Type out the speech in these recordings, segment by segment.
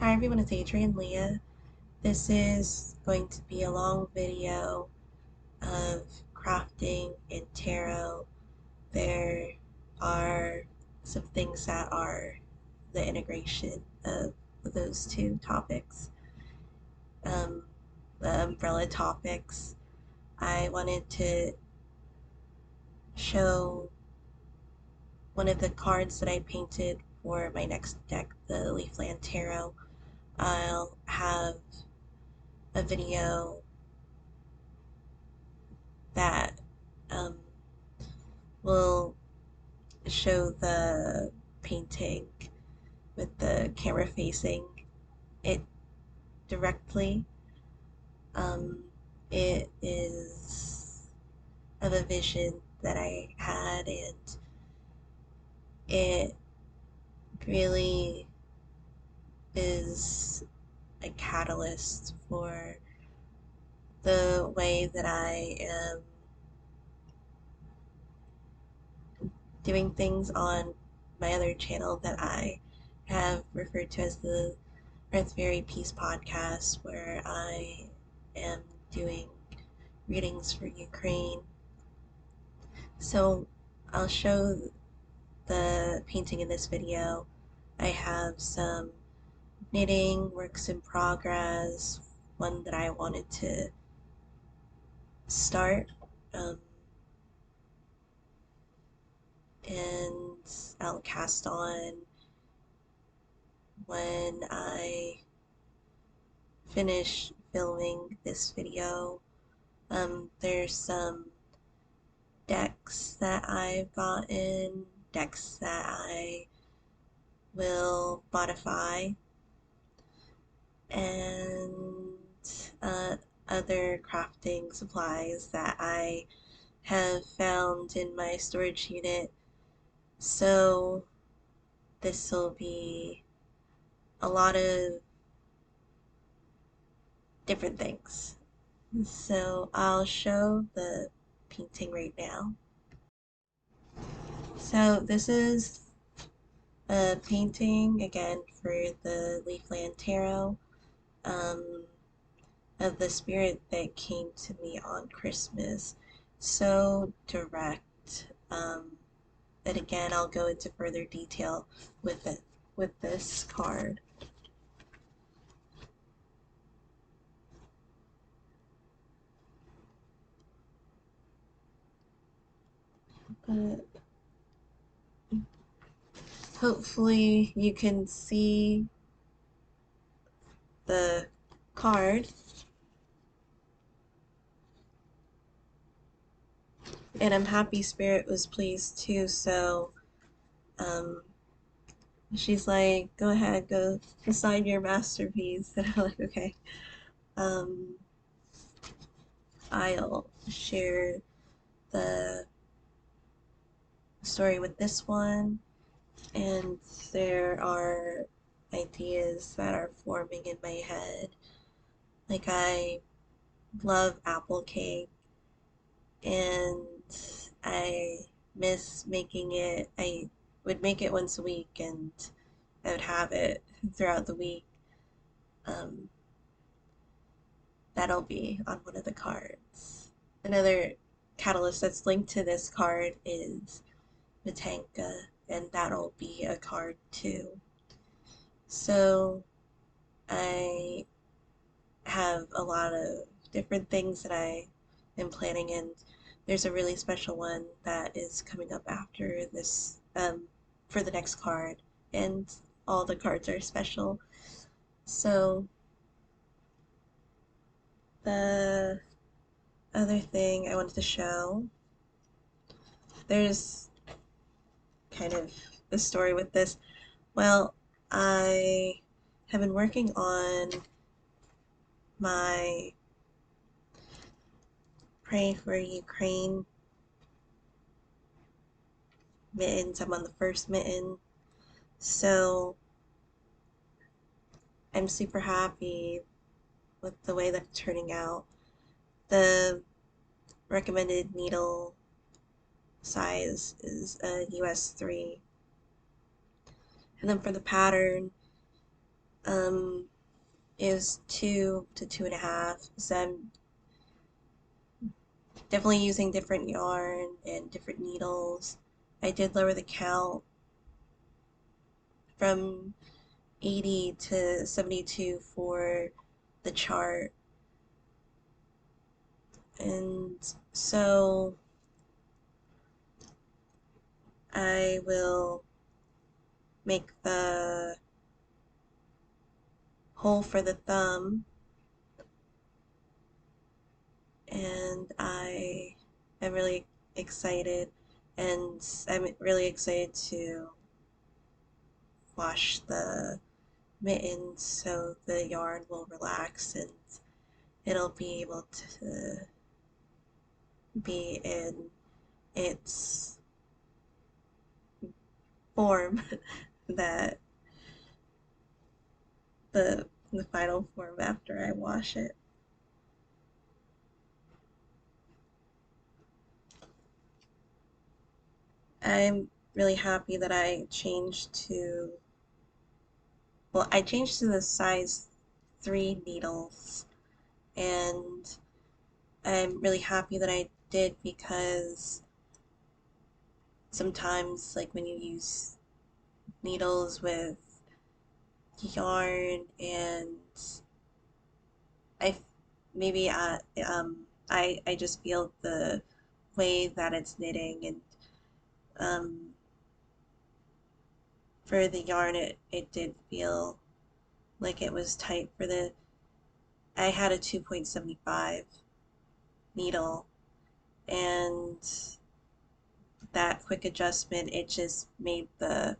Hi everyone, it's Adrian Leah. This is going to be a long video of crafting and tarot. There are some things that are the integration of those two topics, um, the umbrella topics. I wanted to show one of the cards that I painted for my next deck, the Leafland Tarot. I'll have a video that um, will show the painting with the camera facing it directly. Um, it is of a vision that I had, and it really is a catalyst for the way that I am doing things on my other channel that I have referred to as the Earthfairy Peace podcast, where I am doing readings for Ukraine. So I'll show the painting in this video. I have some knitting works in progress, one that I wanted to start, um, and I'll cast on when I finish filming this video. There's some decks that I've gotten, decks that I will modify, and other crafting supplies that I have found in my storage unit. So this will be a lot of different things. So I'll show the painting right now. So this is a painting again for the Leafland Tarot, of the spirit that came to me on Christmas. So direct. And again, I'll go into further detail with it with this card. But hopefully you can see the card. And I'm happy Spirit was pleased too, so she's like, go ahead, go assign your masterpiece. And I'm like, okay. I'll share the story with this one, and there are ideas that are forming in my head. Like, I love apple cake, and I miss making it. I would make it once a week, and I would have it throughout the week. Um, that'll be on one of the cards. Another catalyst that's linked to this card is Matanka, and that'll be a card too. So I have a lot of different things that I am planning, and there's a really special one that is coming up after this, for the next card, and all the cards are special. So the other thing I wanted to show, there's kind of the story with this. Well, I have been working on my Pray for Ukraine mittens. I'm on the first mitten. So I'm super happy with the way that's turning out. The recommended needle size is a US 3. And then for the pattern, Um, is 2 to 2.5. So I'm definitely using different yarn and different needles. I did lower the count from 80 to 72 for the chart. And so I will make the hole for the thumb, and I am really excited, and I'm really excited to wash the mittens so the yarn will relax and it'll be able to be in its form that the final form after I wash it. I'm really happy that I changed to the size 3 needles, and I'm really happy that I did because sometimes, like when you use needles with yarn and I maybe I just feel the way that it's knitting and um, for the yarn it did feel like it was tight for the I had a 2.75 needle, and that quick adjustment it just made the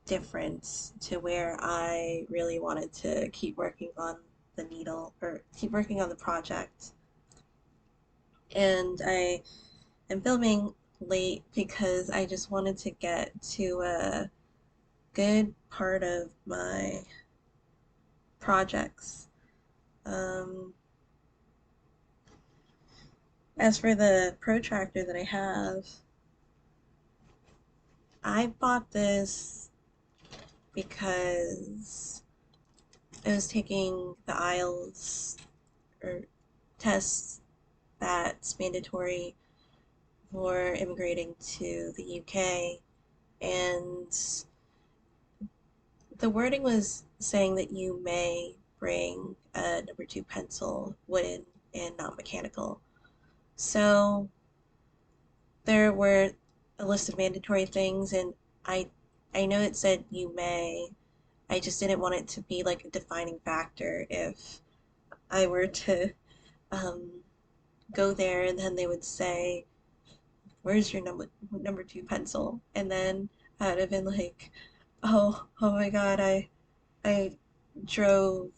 difference to where I really wanted to keep working on the needle or keep working on the project. And I am filming late because I just wanted to get to a good part of my projects. Um, as for the protractor that I bought this because I was taking the IELTS or tests that's mandatory for immigrating to the UK, and the wording was saying that you may bring a number 2 pencil, wooden and not mechanical. So there were a list of mandatory things, and I I know it said you may. I just didn't want it to be like a defining factor if I were to um, go there and then they would say, "Where's your number 2 pencil?" And then I would have been like, "Oh my God, I drove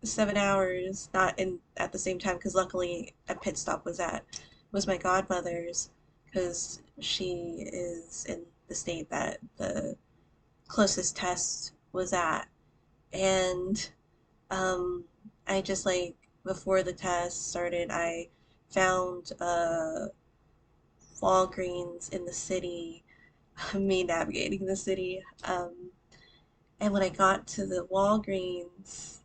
7 hours, not in at the same time, because luckily a pit stop was my godmother's, because she is in the state that the closest test was at, and I just like before the test started, I found a Walgreens in the city, me navigating the city, and when I got to the Walgreens,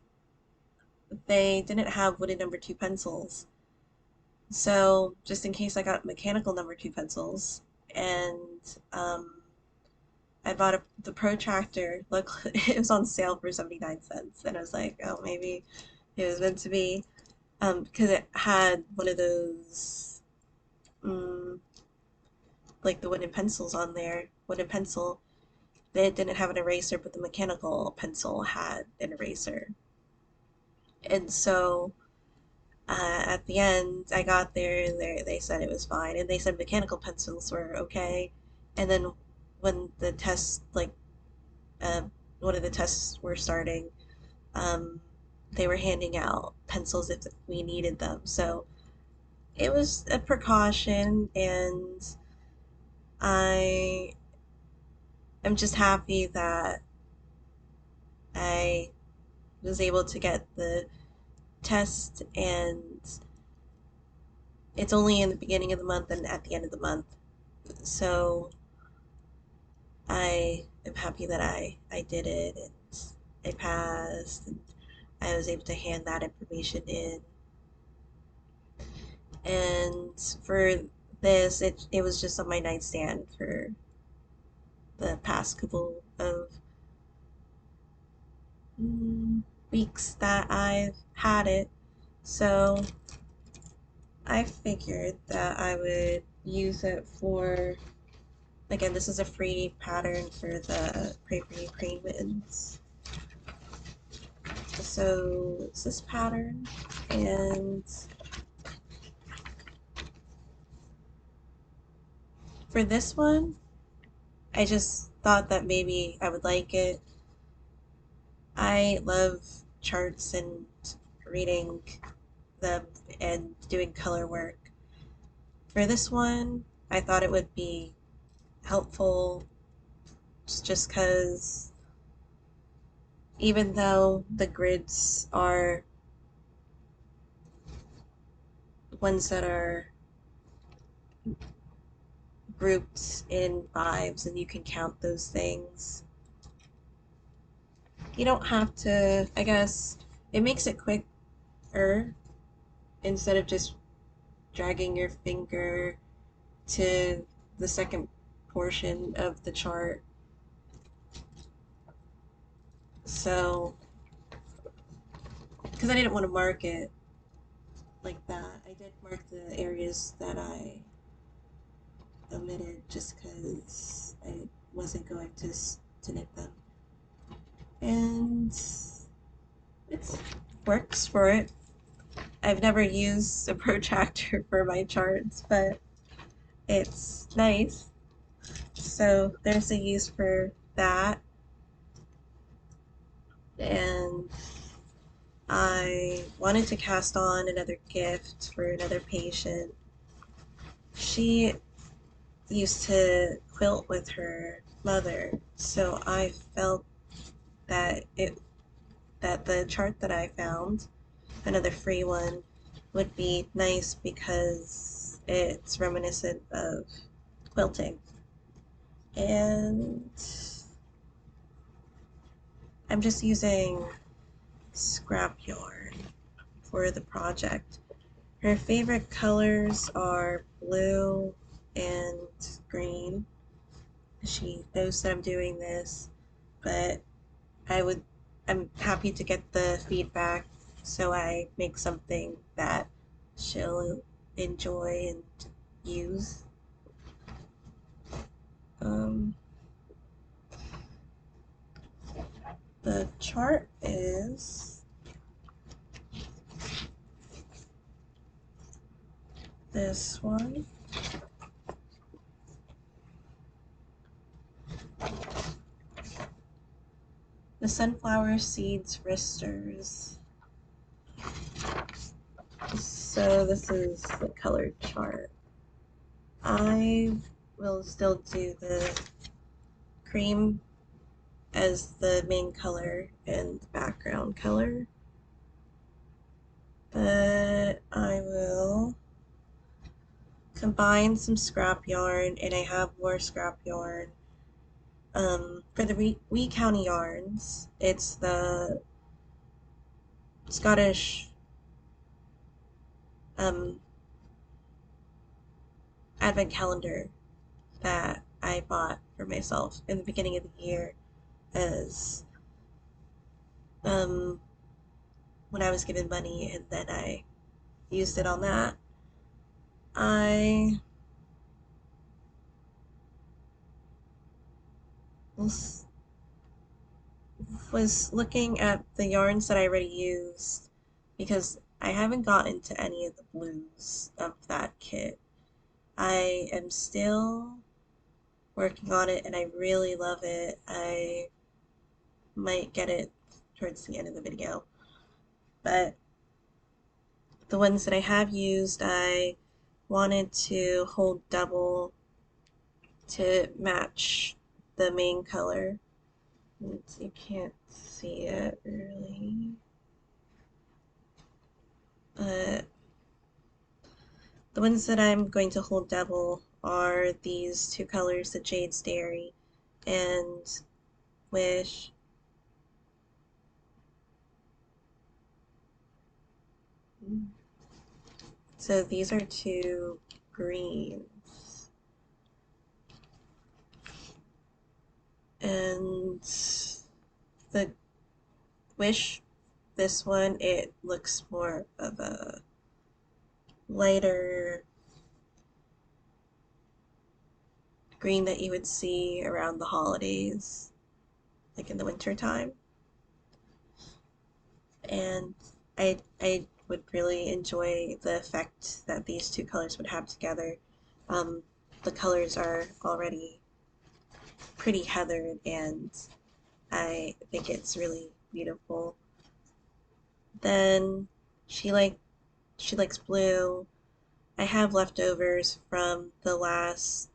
they didn't have wooden number 2 pencils. So just in case I got mechanical number 2 pencils, and I bought the protractor. Look, it was on sale for 79 cents, and I was like, oh, maybe it was meant to be, because it had one of those, um, like the wooden pencils on there. Wooden pencil. It didn't have an eraser, but the mechanical pencil had an eraser, and so at the end, I got there and they said it was fine, and they said mechanical pencils were okay. And then when the test, like uh, one of the tests were starting, um, they were handing out pencils if we needed them. So it was a precaution, and I am just happy that I was able to get the test, and it's only in the beginning of the month and at the end of the month. So I I'm happy that I did it and I passed and I was able to hand that information in. And for this, it was just on my nightstand for the past couple of weeks that I've had it. So I figured that I would use it for, again, this is a free pattern for the Pray For You Crane mittens. So it's this pattern, and for this one, I just thought that maybe I would like it. I love charts and reading them and doing color work. For this one, I thought it would be helpful just because even though the grids are ones that are grouped in fives and you can count those things, you don't have to, I guess, it makes it quicker instead of just dragging your finger to the second portion of the chart. So, because I didn't want to mark it like that, I did mark the areas that I omitted just because I wasn't going to knit them. And it works for it. I've never used a protractor for my charts, but it's nice. So there's a use for that. And I wanted to cast on another gift for another patient. She used to quilt with her mother, so I felt that the chart that I found, another free one, would be nice because it's reminiscent of quilting. And I'm just using scrap yarn for the project. Her favorite colors are blue and green. She knows that I'm doing this, but I'm happy to get the feedback so I make something that she'll enjoy and use. Um, the chart is this one. The sunflower seeds wristers. So this is the colored chart. I will still do the cream as the main color and the background color, but I will combine some scrap yarn, and I have more scrap yarn. For the Wee County yarns, it's the Scottish um, advent calendar that I bought for myself in the beginning of the year as um, when I was given money, and then I used it on that. I was looking at the yarns that I already used because I haven't gotten to any of the blues of that kit. I am still working on it and I really love it. I might get it towards the end of the video. But the ones that I have used, I wanted to hold double to match the main color. You can't see it really. But the ones that I'm going to hold double are these two colors, the Jade's Dairy and Wish. So these are two greens. And the Wish, this one, it looks more of a lighter green that you would see around the holidays, like in the winter time. And I would really enjoy the effect that these two colors would have together. Um, the colors are already pretty heathered, and I think it's really beautiful. Then she likes blue. I have leftovers from the last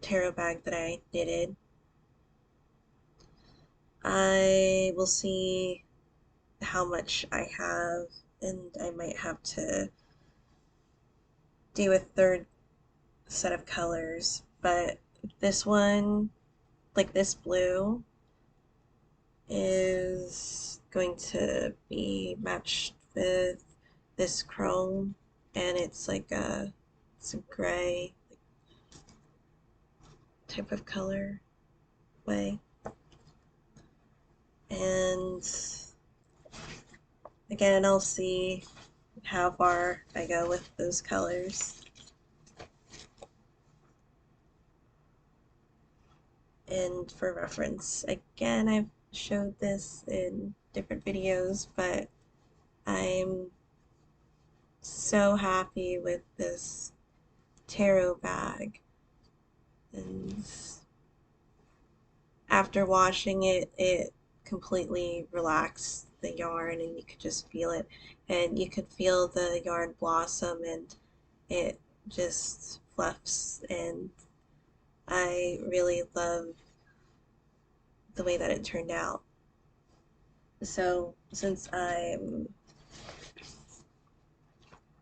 tarot bag that I knitted. I will see how much I have, and I might have to do a third set of colors. But this one, like this blue, is going to be matched with this chrome, and it's a gray type of color way. And again, I'll see how far I go with those colors. And for reference, again, I've showed this in different videos, but I'm so happy with this tarot bag. And after washing it, it completely relaxed the yarn, and you could just feel it. And you could feel the yarn blossom, and it just fluffs. And I really love the way that it turned out. So since I'm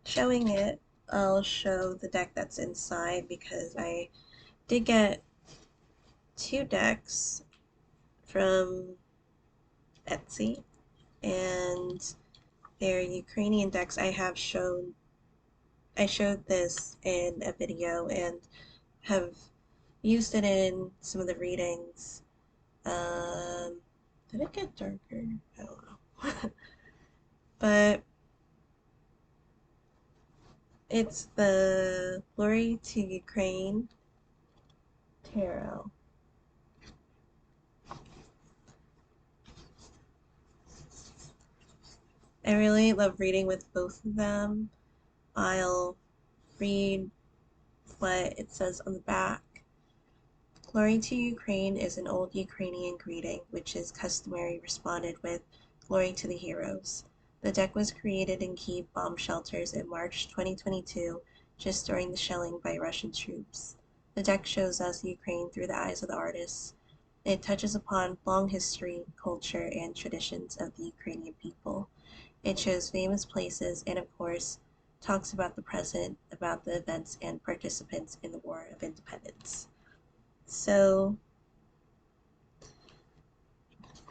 showing it, I'll show the deck that's inside, because I did get two decks from Etsy, and they're Ukrainian decks. I showed this in a video and have used it in some of the readings. Did it get darker? I don't know. But it's the Glory to Ukraine Tarot. I really love reading with both of them. I'll read what it says on the back. Glory to Ukraine is an old Ukrainian greeting, which is customary responded with Glory to the Heroes. The deck was created in Kyiv bomb shelters in March 2022, just during the shelling by Russian troops. The deck shows us Ukraine through the eyes of the artists. It touches upon long history, culture, and traditions of the Ukrainian people. It shows famous places and, of course, talks about the present, about the events and participants in the War of Independence. So,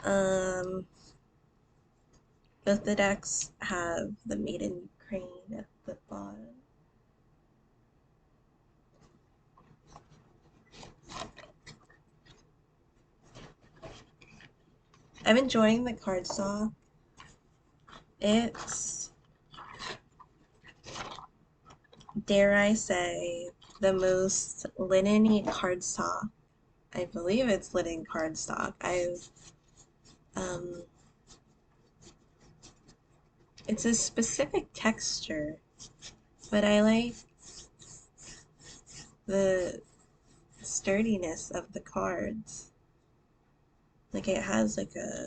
both the decks have the Made in Ukraine at the bottom. I'm enjoying the cardstock. It's, dare I say, the most linen-y cardstock. I believe it's linen cardstock. It's a specific texture, but I like the sturdiness of the cards. Like, it has like a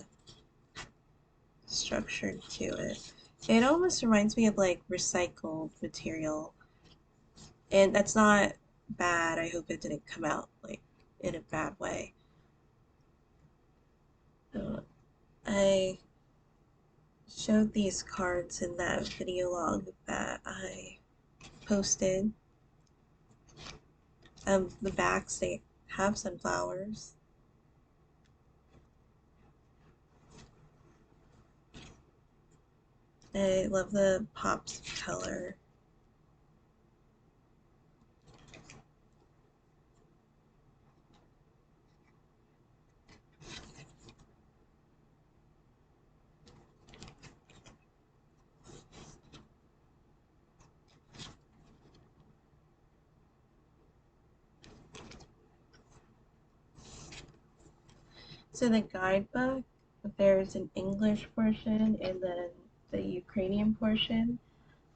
structure to it. It almost reminds me of like recycled material, and that's not bad. I hope it didn't come out like in a bad way. I showed these cards in that video log that I posted. The backs, they have sunflowers. I love the pops of color. So the guidebook, there's an English portion and then the Ukrainian portion.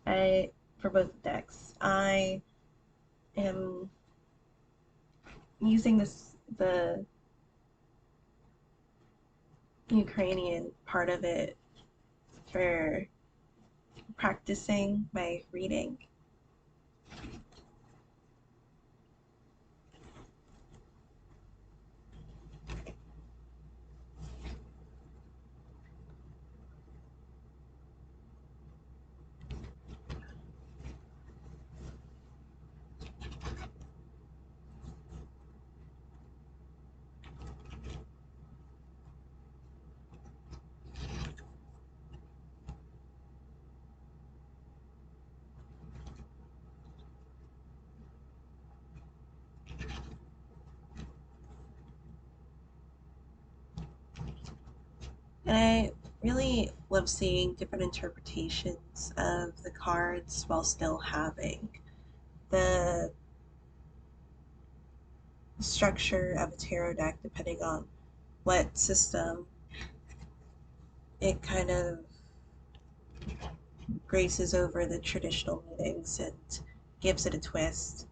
I for both decks. I am using the Ukrainian part of it for practicing my reading. And I really love seeing different interpretations of the cards while still having the structure of a tarot deck, depending on what system it kind of graces over the traditional meanings and gives it a twist.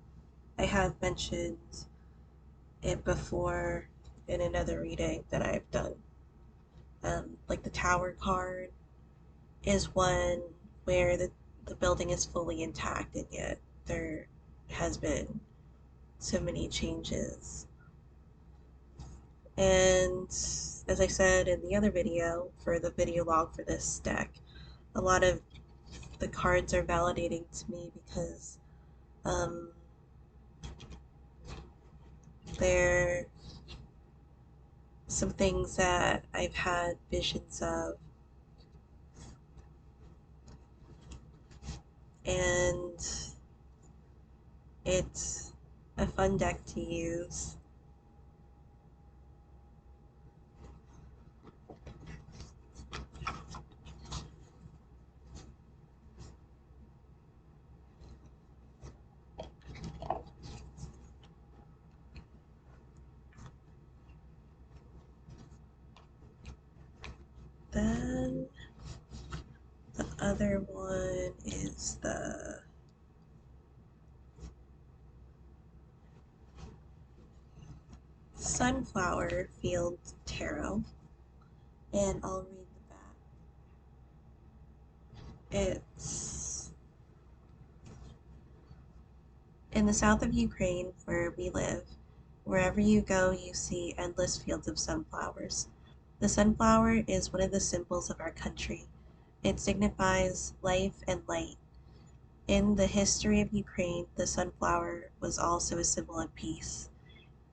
I have mentioned it before in another reading that I've done. Like the Tower card is one where the building is fully intact and yet there has been so many changes. And as I said in the other video, for the video log for this deck, a lot of the cards are validating to me because um, they're some things that I've had visions of, and it's a fun deck to use. Then the other one is the Sunflower Field Tarot, and I'll read the back. It's in the south of Ukraine, where we live. Wherever you go, you see endless fields of sunflowers. The sunflower is one of the symbols of our country. It signifies life and light. In the history of Ukraine, the sunflower was also a symbol of peace.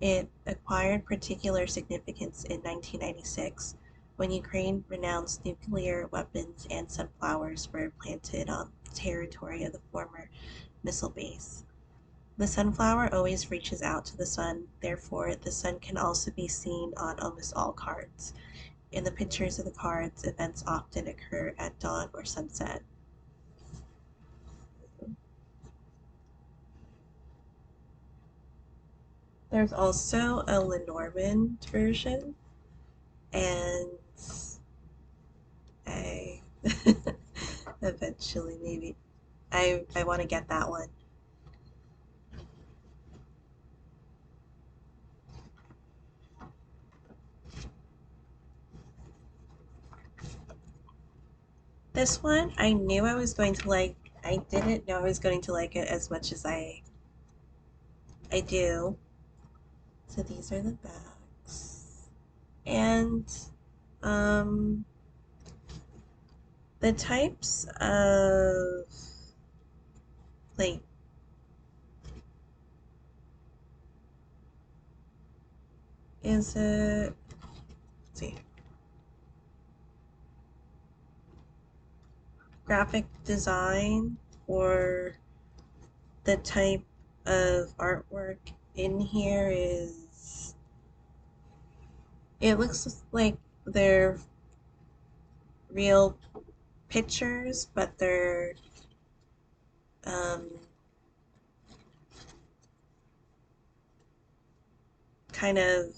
It acquired particular significance in 1996 when Ukraine renounced nuclear weapons and sunflowers were planted on the territory of the former missile base. The sunflower always reaches out to the sun, therefore, the sun can also be seen on almost all cards. In the pictures of the cards, events often occur at dawn or sunset. There's also a Lenormand version, and I eventually maybe I want to get that one. This one I knew I was going to like. I didn't know I was going to like it as much as I do. So these are the backs. And um the types of like is it, let's see, graphic design or the type of artwork in here is, it looks like they're real pictures, but they're um, kind of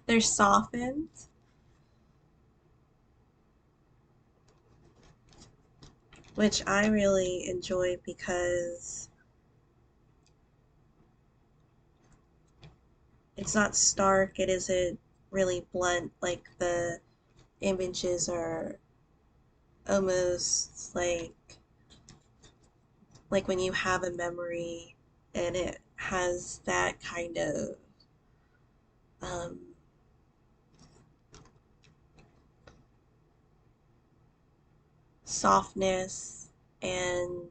they're softened, which I really enjoy because it's not stark, it isn't really blunt, like the images are almost like when you have a memory and it has that kind of um, softness, and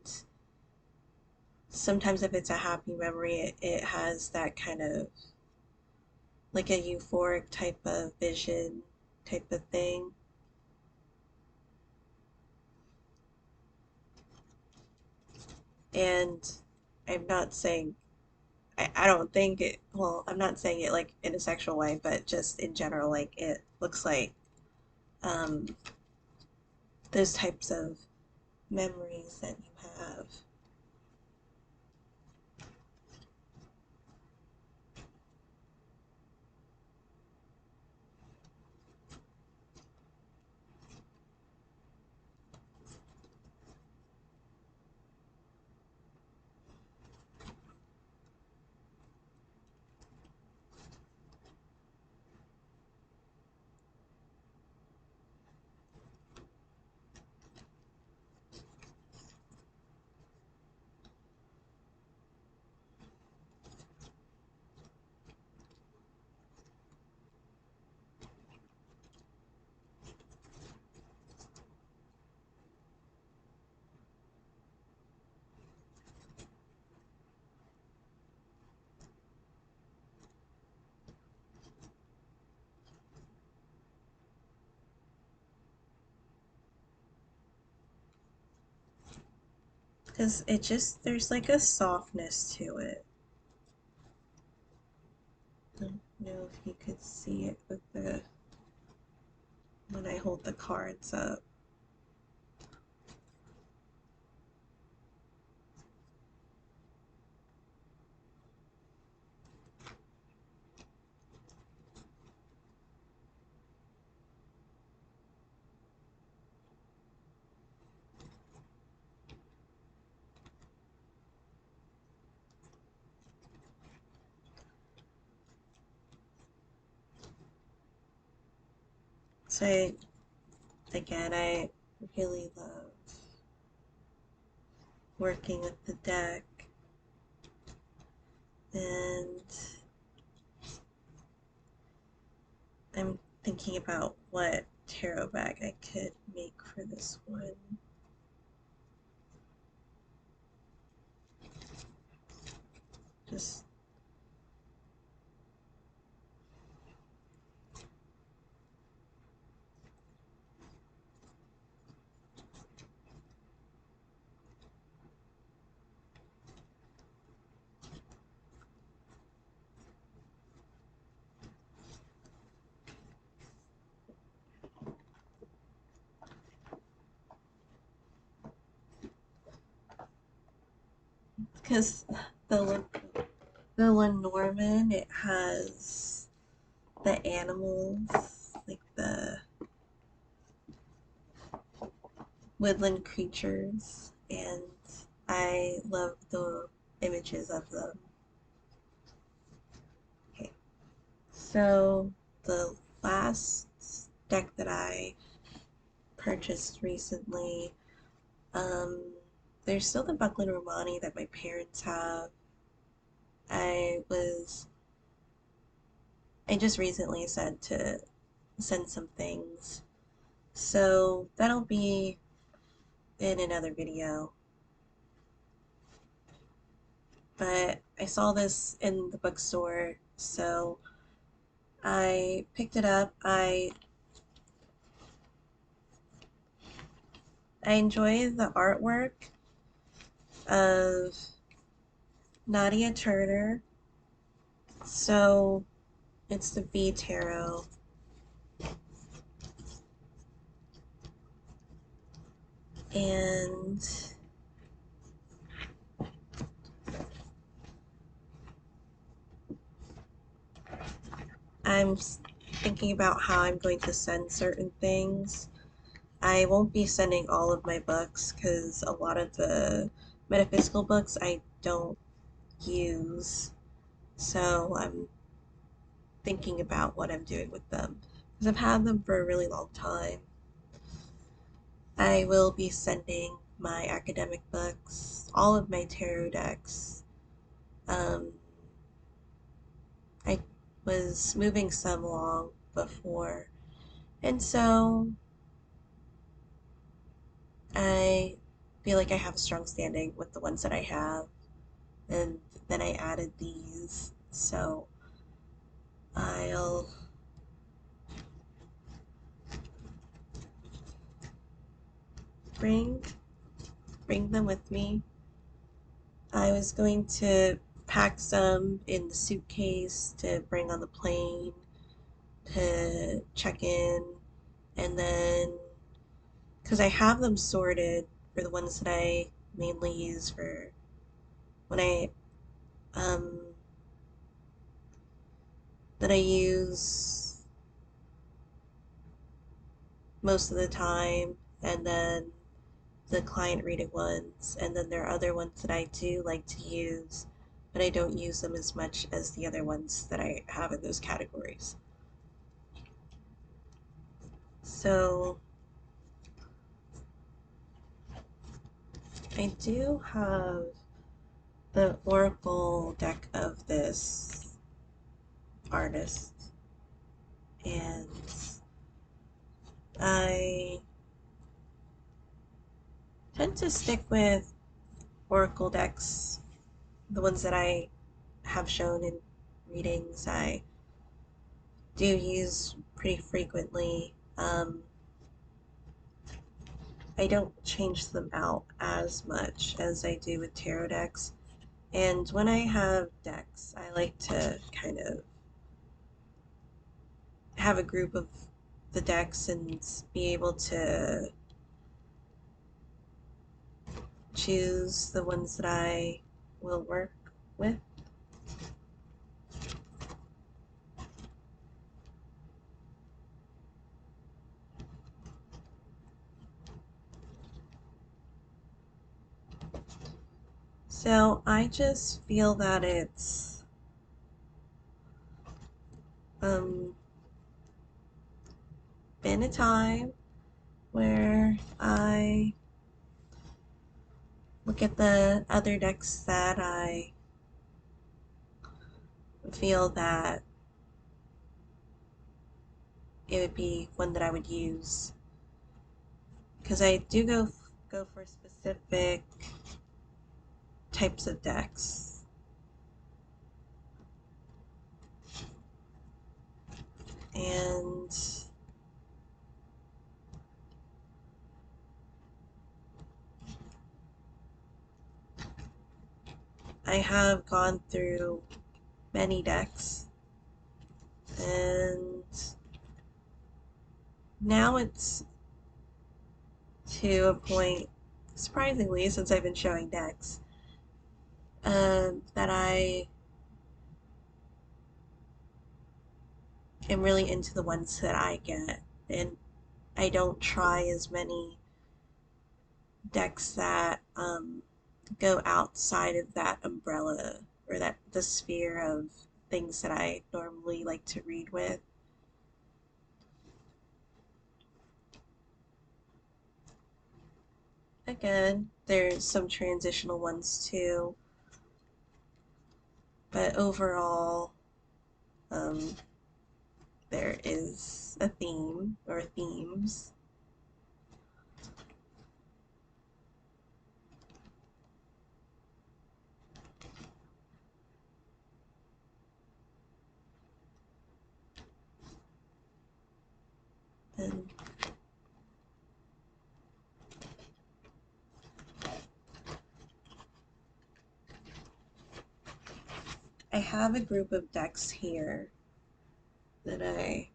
sometimes if it's a happy memory it has that kind of like a euphoric type of vision type of thing. And I'm not saying, I don't think it, well, I'm not saying it like in a sexual way, but just in general, like it looks like um, those types of memories that you have. Because it just, there's like a softness to it. I don't know if you could see it with the, when I hold the cards up. So again, I really love working with the deck, and I'm thinking about what tarot bag I could make for this one. Just because the the Lenormand, it has the animals, like the woodland creatures, and I love the images of them. Okay, so the last deck that I purchased recently, um, there's still the Buckland Romani that my parents have. I was, I just recently said to send some things, so that'll be in another video. But I I saw this in the bookstore, so I picked it up. I enjoy the artwork of Nadia Turner. So it's the V Tarot. And I'm thinking about how I'm going to send certain things. I won't be sending all of my books because a lot of the metaphysical books I don't use. So I'm thinking about what I'm doing with them because I've had them for a really long time. I will be sending my academic books, all of my tarot decks. Um, I was moving some along before, and so I feel like I have a strong standing with the ones that I have, and then I added these, so I'll bring them with me. I was going to pack some in the suitcase to bring on the plane to check in, and then because I have them sorted for the ones that I mainly use for when um that I use most of the time, and then the client reading ones, and then there are other ones that I do like to use, but I don't use them as much as the other ones that I have in those categories. So I do have the Oracle deck of this artist, and I tend to stick with Oracle decks, the ones that I have shown in readings. I do use pretty frequently. I don't change them out as much as I do with tarot decks. And when I have decks, I like to kind of have a group of the decks and be able to choose the ones that I will work with. So I just feel that it's been a time where I look at the other decks that I feel that it would be one that I would use, because I do go for specific types of decks. And I have gone through many decks, and now it's to a point, surprisingly, since I've been showing decks, that I am really into the ones that I get, and I don't try as many decks that go outside of that umbrella or that the sphere of things that I normally like to read with. Again, there's some transitional ones too, but overall, um, there is a theme or themes. And I have a group of decks here that I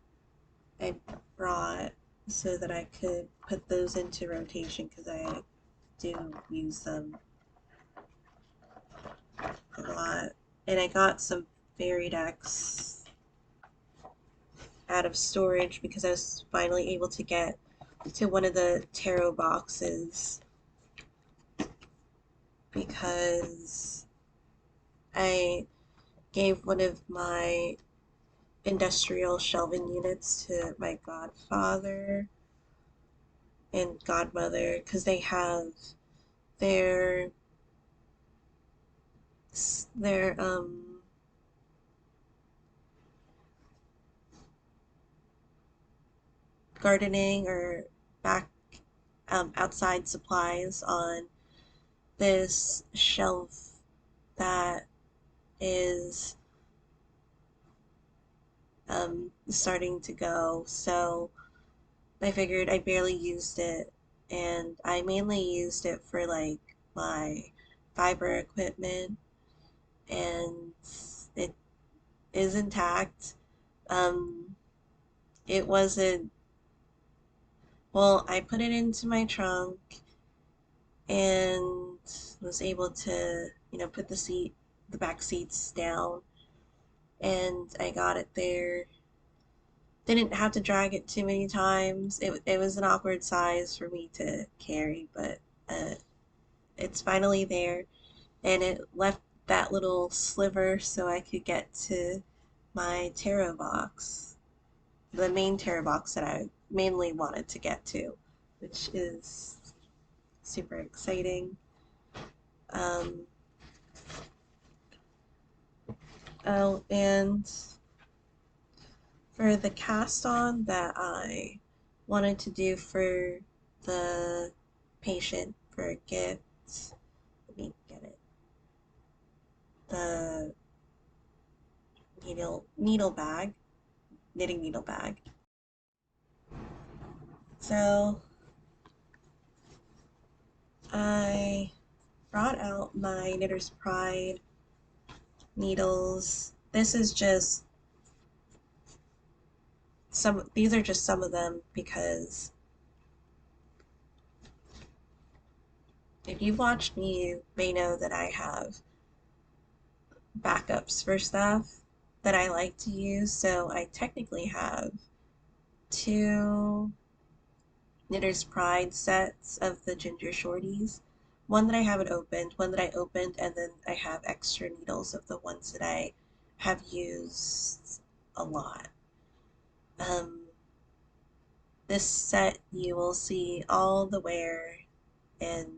brought so that I could put those into rotation because I do use them a lot. And I got some fairy decks out of storage because I was finally able to get to one of the tarot boxes because I gave one of my industrial shelving units to my godfather and godmother because they have their their gardening or back outside supplies on this shelf that is starting to go. So I figured I barely used it, and I mainly used it for like my fiber equipment, and it is intact. Um, it wasn't, well, I put it into my trunk and was able to, put the back seats down, and I got it there. Didn't have to drag it too many times. It was an awkward size for me to carry, but uh, it's finally there, and it left that little sliver so I could get to my tarot box, the main tarot box that I mainly wanted to get to, which is super exciting. Um, oh, and for the cast on that I wanted to do for the patient for a gift, let me get it. The needle bag, knitting needle bag. So I brought out my Knitter's Pride needles. This is just these are just some of them because if you've watched me, you may know that I have backups for stuff that I like to use. So I technically have two Knitter's Pride sets of the Ginger Shorties. One that I haven't opened, one that I opened, and then I have extra needles of the ones that I have used a lot. Um, this set you will see all the wear, and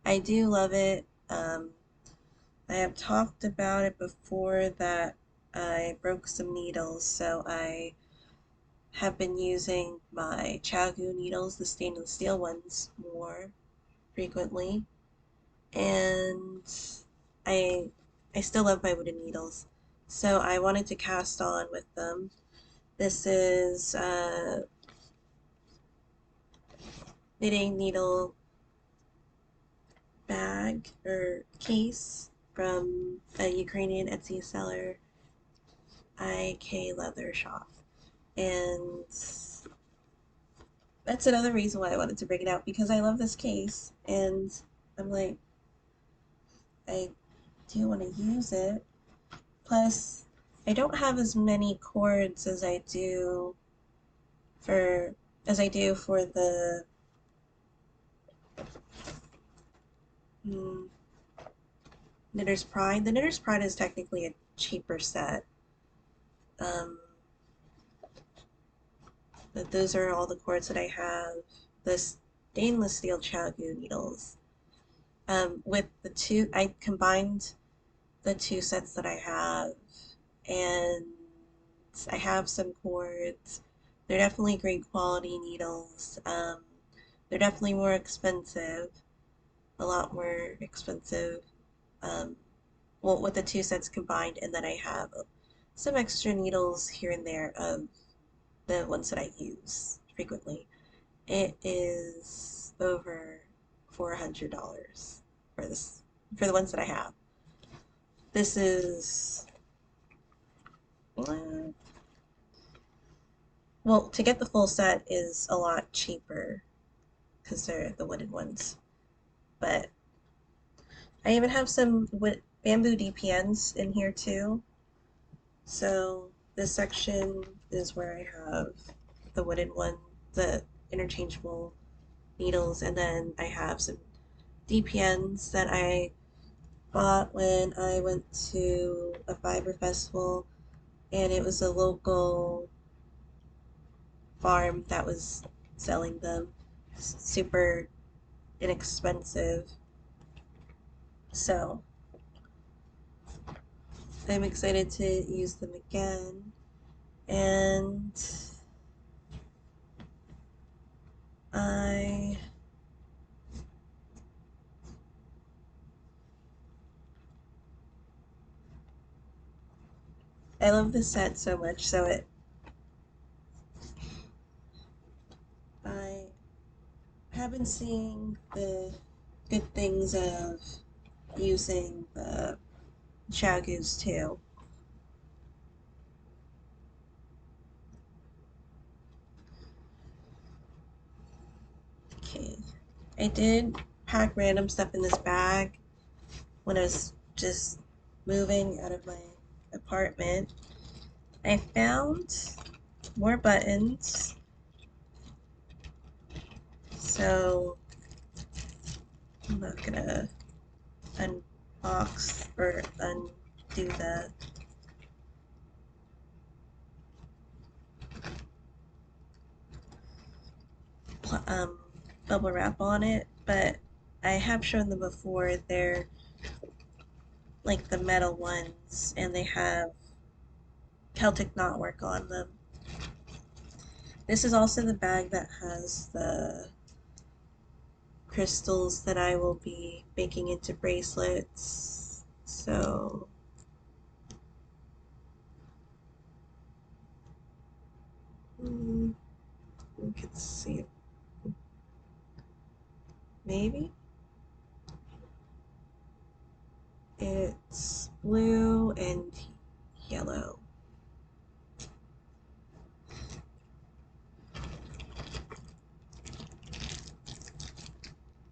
I do love it. I have talked about it before that I broke some needles, so I have been using my Chagu needles, the stainless steel ones, more frequently, and I I still love my wooden needles, so I wanted to cast on with them. This is a knitting needle bag or case from a Ukrainian Etsy seller, IK Leather Shop. And that's another reason why I wanted to bring it out because I love this case and I'm like, I do want to use it. Plus, I don't have as many cords for as I do for the mm, Knitter's Pride. The Knitter's Pride is technically a cheaper set. Um, but those are all the cords that I have. The stainless steel Chagu needles. With the two, I combined the two sets that I have, and I have some cords. They're definitely great quality needles. They're definitely more expensive, a lot more expensive. Um, well, with the two sets combined, and then I have some extra needles here and there of the ones that I use frequently. It is over $400 for this for the ones that I have. This is well, to get the full set is a lot cheaper because they're the wooden ones. But I even have some bamboo DPNs in here too. So this section is where I have the wooden one, the interchangeable needles, and then I have some DPNs that I bought when I went to a fiber festival, and it was a local farm that was selling them. Super inexpensive. So I'm excited to use them again. And I I love this set so much, so I have been seeing the good things of using the shagoos too. Okay, I did pack random stuff in this bag when I was just moving out of my apartment. I found more buttons, so I'm not gonna unbox or undo the um, bubble wrap on it, but I have shown them before. They're like the metal ones, and they have Celtic knotwork on them. This is also the bag that has the crystals that I will be making into bracelets. So you can see it. Maybe it's blue and yellow.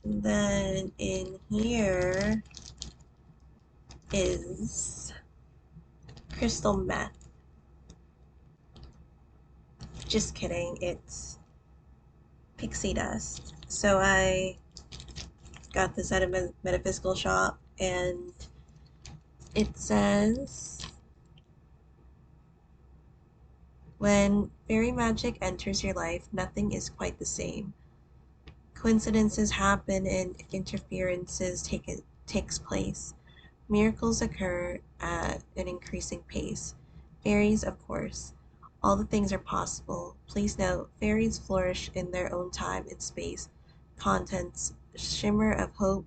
And then in here is crystal meth. Just kidding, it's pixie dust. So I got this at a metaphysical shop, and it says, when fairy magic enters your life, nothing is quite the same. Coincidences happen and interferences takes place. Miracles occur at an increasing pace. Fairies, of course. All the things are possible. Please note, fairies flourish in their own time and space. Contents: shimmer of hope,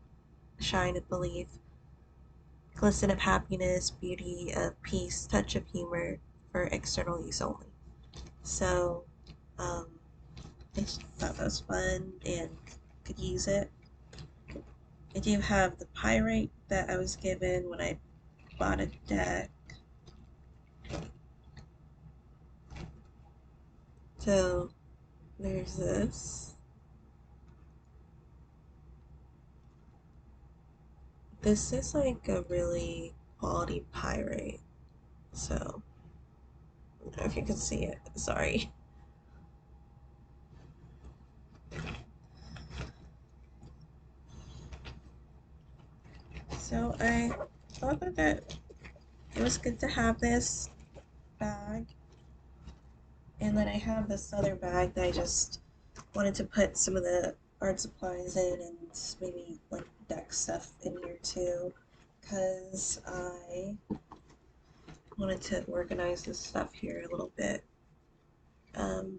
shine of belief, glisten of happiness, beauty of peace, touch of humor, for external use only. So, um, I just thought that was fun and could use it. I do have the pyrite that I was given when I bought a deck. So there's this. This is like a really quality pyrite. So I don't know if you can see it. Sorry. So I thought that it was good to have this bag. And then I have this other bag that I just wanted to put some of the art supplies in, and maybe like deck stuff in here too, because I wanted to organize this stuff here a little bit. Because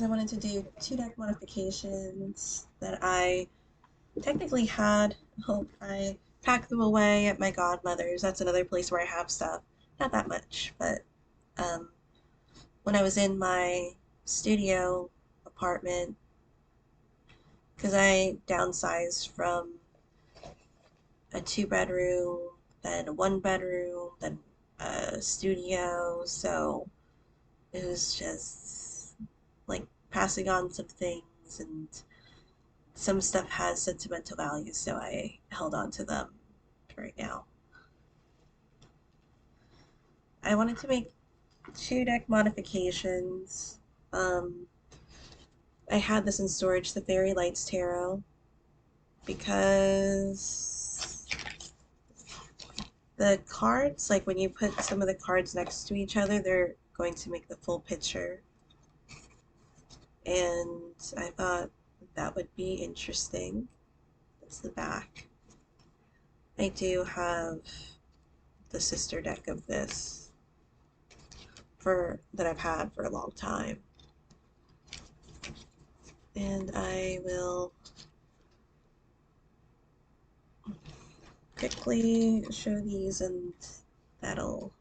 I wanted to do two deck modifications that I technically had. Hope I packed them away at my godmother's. That's another place where I have stuff. not that much, but um, when I was in my studio apartment, because I downsized from a two-bedroom, then a one-bedroom, then a studio, so it was just like passing on some things, and some stuff has sentimental value, so I held on to them for right now. I wanted to make two deck modifications. Um, I had this in storage, the Fairy Lights Tarot, because the cards, like when you put some of the cards next to each other, they're going to make the full picture. And I thought that would be interesting. That's the back. I do have the sister deck of this for that I've had for a long time. And I will quickly show these, and that'll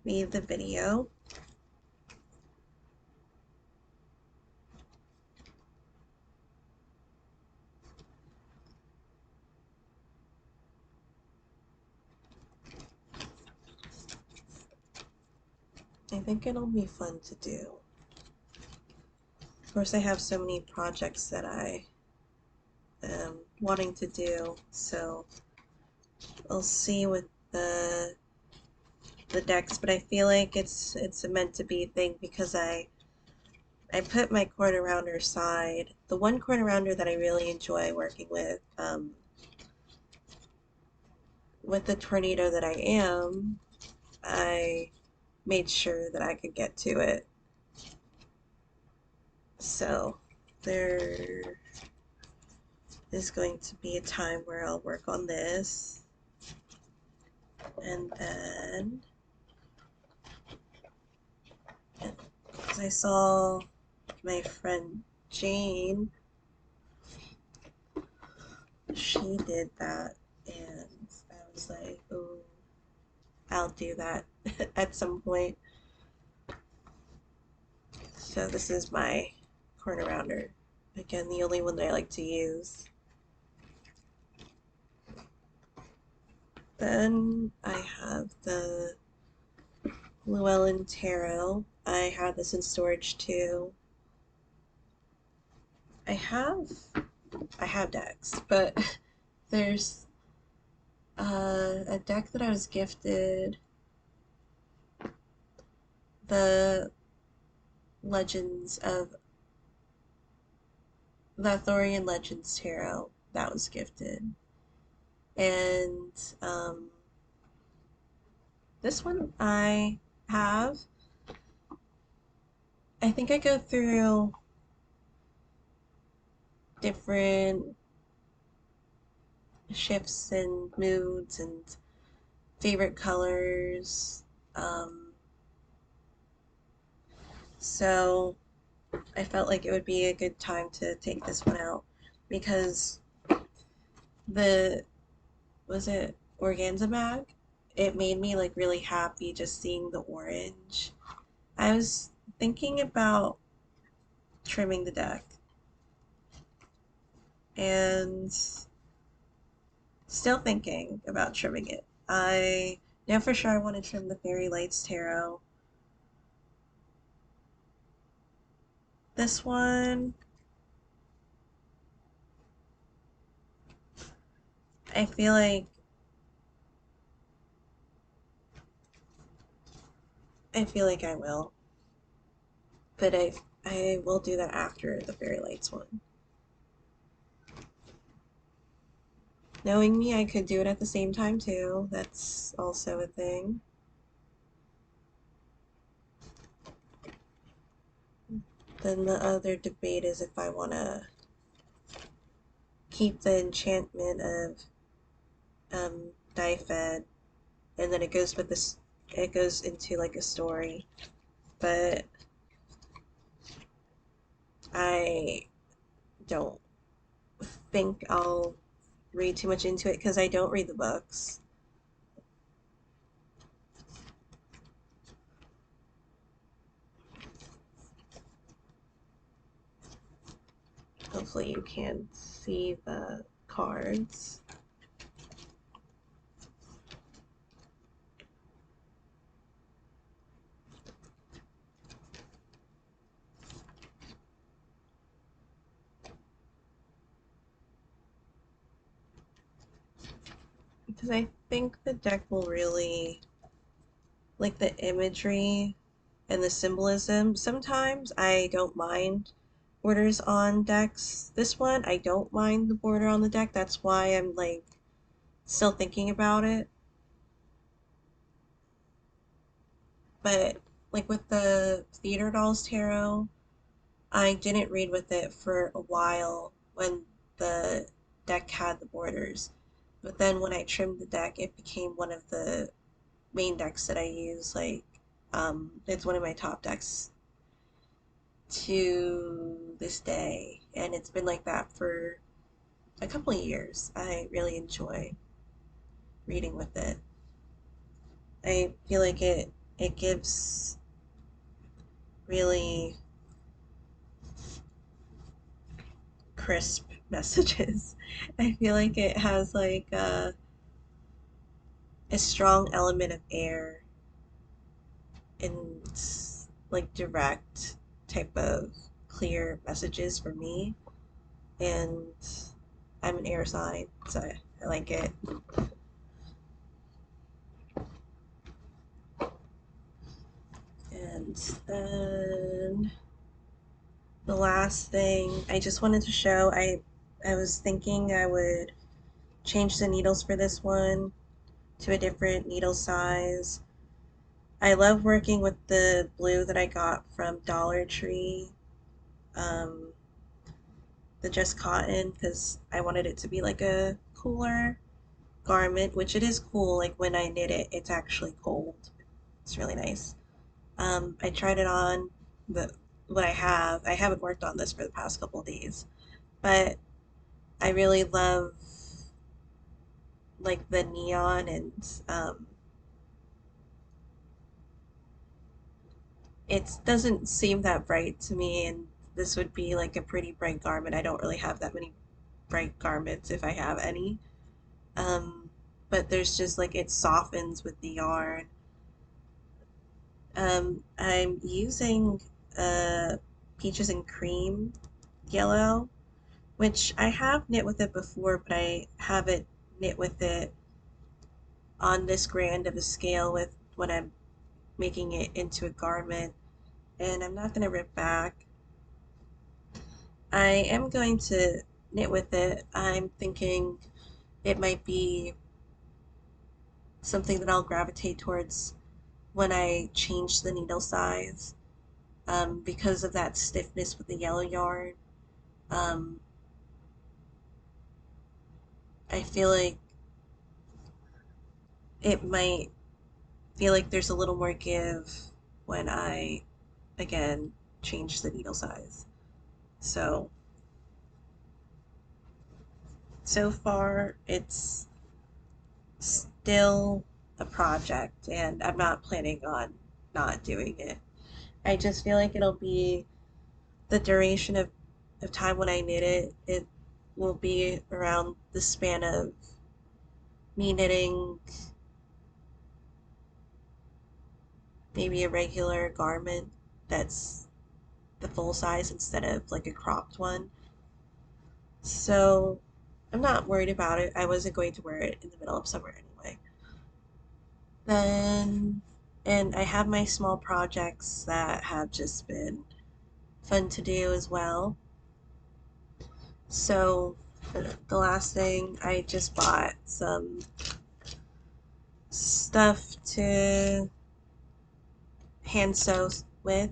be the video. I think it'll be fun to do. Of course, I have so many projects that I am wanting to do, so we'll see with the decks, but I feel like it's a meant to be thing because I put my quarter rounder aside. The one quarter rounder that I really enjoy working with the tornado that I am, I made sure that I could get to it. So there is going to be a time where I'll work on this. And then, as I saw my friend Jane, she did that, and I was like, oh, I'll do that at some point. So this is my corner rounder. Again, the only one that I like to use. Then I have the Llewellyn Tarot. I have this in storage too. I have decks, but there's a deck that I was gifted, the Legends of the Arthurian Legends Tarot, that was gifted. And this one I have. I think I go through different shifts and moods and favorite colors. So I felt like it would be a good time to take this one out because the, was it organza bag? It made me like really happy just seeing the orange. I was thinking about trimming the deck and still thinking about trimming it. I know for sure I want to trim the Fairy Lights Tarot. This one, I feel like I will, but I will do that after the Fairy Lights one. Knowing me, I could do it at the same time too. That's also a thing. Then the other debate is if I want to keep the enchantment of die fed, and then it goes with this. It goes into like a story, but I don't think I'll read too much into it because I don't read the books. hopefully you can see the cards. Because I think the deck will really like the imagery and the symbolism. Sometimes I don't mind borders on decks. This one, I don't mind the border on the deck. That's why I'm like still thinking about it. But like with the Theater Dolls Tarot, I didn't read with it for a while when the deck had the borders. But then when I trimmed the deck, it became one of the main decks that I use. Like, it's one of my top decks to this day, and it's been like that for a couple of years. I really enjoy reading with it. I feel like it gives really crisp messages. I feel like it has like a strong element of air and like direct type of clear messages for me. And I'm an air sign, so I like it. And then the last thing I just wanted to show, I was thinking I would change the needles for this one to a different needle size. I love working with the blue that I got from Dollar Tree, um, the Just Cotton, because I wanted it to be like a cooler garment, which it is cool. Like when I knit it, it's actually cold. It's really nice. I tried it on the what I haven't worked on this for the past couple of days, but I really love like the neon and it doesn't seem that bright to me, and this would be like a pretty bright garment. I don't really have that many bright garments if I have any. Um, but there's just like it softens with the yarn. I'm using peaches and cream yellow, which I have knit with it before, but I haven't knit with it on this grand of a scale with when I'm making it into a garment. And I'm not going to rip back. I am going to knit with it. I'm thinking it might be something that I'll gravitate towards when I change the needle size, because of that stiffness with the yellow yarn. Um, I feel like it might feel like there's a little more give when I, again, change the needle size. So, so far, it's still a project, and I'm not planning on not doing it. I just feel like it'll be the duration of time when I knit it, it will be around the span of me knitting maybe a regular garment that's the full size instead of like a cropped one. So I'm not worried about it. I wasn't going to wear it in the middle of summer anyway. Then, and I have my small projects that have just been fun to do as well. So the last thing, I just bought some stuff to hand sew with.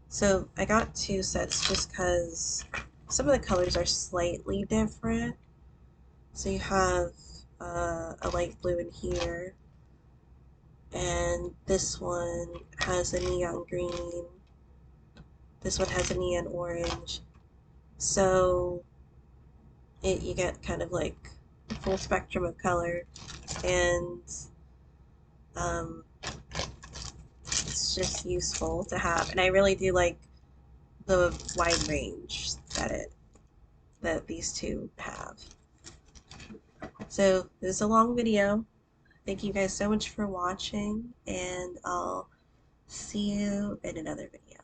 So I got two sets just because some of the colors are slightly different. So you have a light blue in here, and this one has a neon green. This one has a neon orange. So you get kind of like a full spectrum of color, and um, it's just useful to have. And I really do like the wide range that it that these two have. So this is a long video. Thank you guys so much for watching, and I'll see you in another video.